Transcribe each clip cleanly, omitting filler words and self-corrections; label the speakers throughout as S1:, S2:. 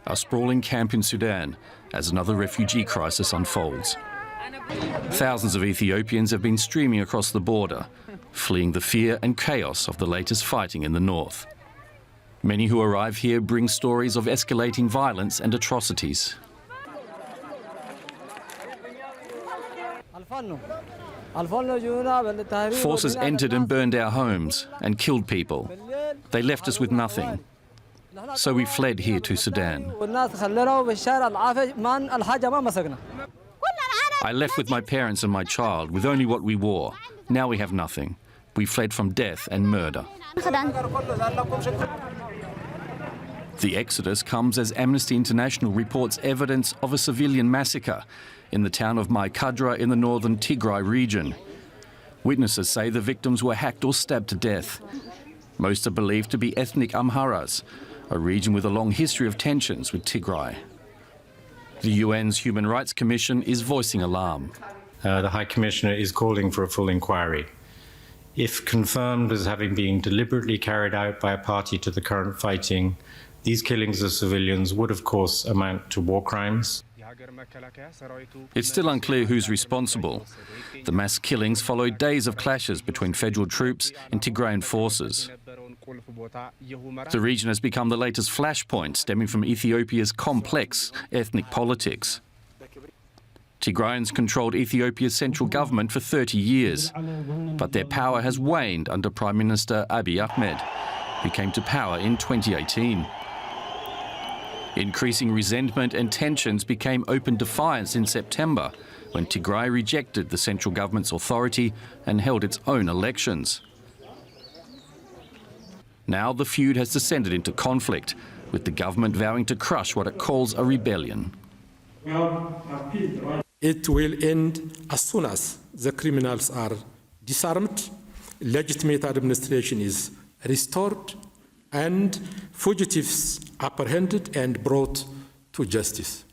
S1: A sprawling camp in Sudan as another refugee crisis unfolds. Thousands of Ethiopians have been streaming across the border, fleeing the fear and chaos of the latest fighting in the north. Many who arrive here bring stories of escalating violence and atrocities. Forces entered and burned our homes and killed people. They left us with nothing. So we fled here to Sudan. I left with my parents and my child with only what we wore. Now we have nothing. We fled from death and murder. The exodus comes as Amnesty International reports evidence of a civilian massacre in the town of Kadra in the northern Tigray region. Witnesses say the victims were hacked or stabbed to death. Most are believed to be ethnic Amharas, a region with a long history of tensions with Tigray. The UN's Human Rights Commission is voicing alarm.
S2: The High Commissioner is calling for a full inquiry. If confirmed as having been deliberately carried out by a party to the current fighting, these killings of civilians would, of course, amount to war crimes.
S1: It's still unclear who's responsible. The mass killings follow days of clashes between federal troops and Tigrayan forces. The region has become the latest flashpoint stemming from Ethiopia's complex ethnic politics. Tigrayans controlled Ethiopia's central government for 30 years, but their power has waned under Prime Minister Abiy Ahmed, who came to power in 2018. Increasing resentment and tensions became open defiance in September, when Tigray rejected the central government's authority and held its own elections. Now the feud has descended into conflict, with the government vowing to crush what it calls a rebellion.
S3: It will end as soon as the criminals are disarmed, legitimate administration is restored, and fugitives apprehended and brought to justice.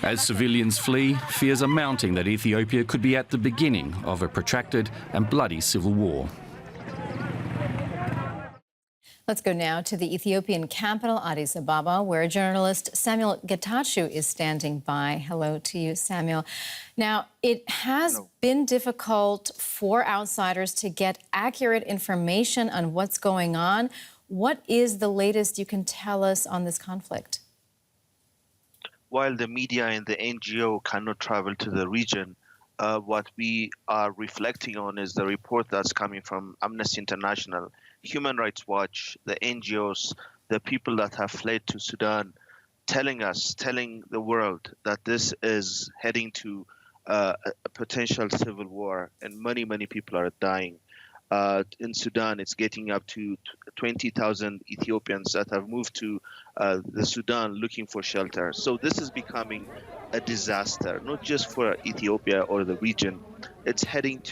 S1: As civilians flee, fears are mounting that Ethiopia could be at the beginning of a protracted and bloody civil war.
S4: Let's go now to the Ethiopian capital, Addis Ababa, where journalist Samuel Getachew is standing by. Hello to you, Samuel. Now, it has been difficult for outsiders to get accurate information on what's going on. What is the latest you can tell us on this conflict?
S5: While the media and the NGO cannot travel to the region, what we are reflecting on is the report that's coming from Amnesty International, Human Rights Watch, the NGOs, the people that have fled to Sudan, telling the world that this is heading to a potential civil war, and many people are dying. In Sudan, it's getting up to 20,000 Ethiopians that have moved to the Sudan looking for shelter. So this is becoming a disaster, not just for Ethiopia or the region. It's heading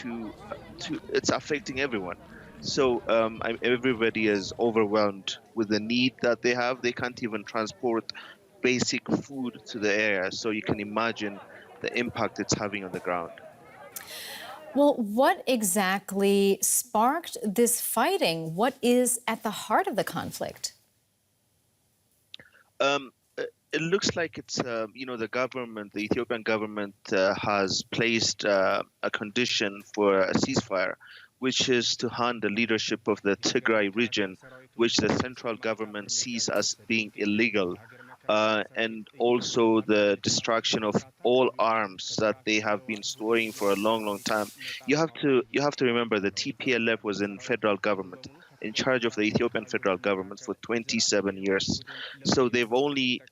S5: it's affecting everyone. So everybody is overwhelmed with the need that they have. They can't even transport basic food to the area. So you can imagine the impact it's having on the ground.
S4: Well, what exactly sparked this fighting? What is at the heart of the conflict?
S5: It looks like it's, the government, the Ethiopian government has placed a condition for a ceasefire, which is to hand the leadership of the Tigray region, which the central government sees as being illegal. And also the destruction of all arms that they have been storing for a long time. You have to remember the TPLF was in federal government, in charge of the Ethiopian federal government for 27 years. So they've only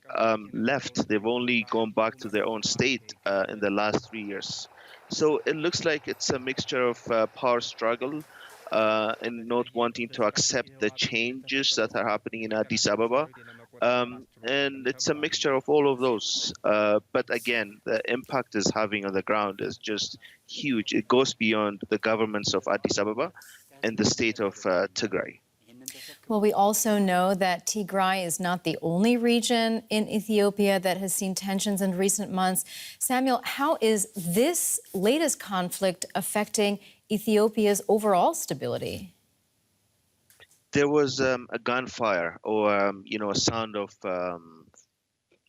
S5: they've only gone back to their own state in the last 3 years. So it looks like it's a mixture of power struggle and not wanting to accept the changes that are happening in Addis Ababa. And it's a mixture of all of those. But again, the impact it's having on the ground is just huge. It goes beyond the governments of Addis Ababa and the state of Tigray.
S4: Well, we also know that Tigray is not the only region in Ethiopia that has seen tensions in recent months. Samuel, how is this latest conflict affecting Ethiopia's overall stability?
S5: There was a gunfire or a sound of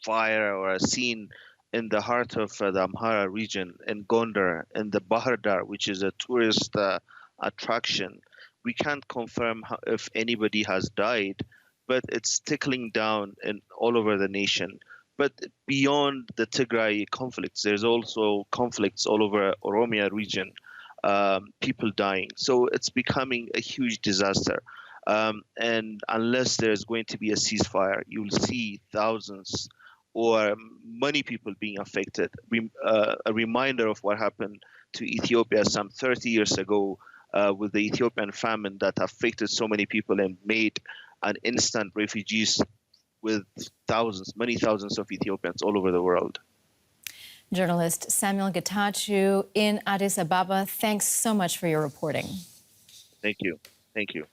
S5: fire or a scene in the heart of the Amhara region in Gondar, in the Bahar Dar, which is a tourist attraction. We can't confirm if anybody has died, but it's trickling down all over the nation. But beyond the Tigray conflicts, there's also conflicts all over Oromia region, people dying. So it's becoming a huge disaster. And unless there's going to be a ceasefire, you'll see thousands or many people being affected. A reminder of what happened to Ethiopia some 30 years ago with the Ethiopian famine that affected so many people and made an instant refugees with many thousands of Ethiopians all over the world.
S4: Journalist Samuel Getachew in Addis Ababa, thanks so much for your reporting.
S5: Thank you. Thank you.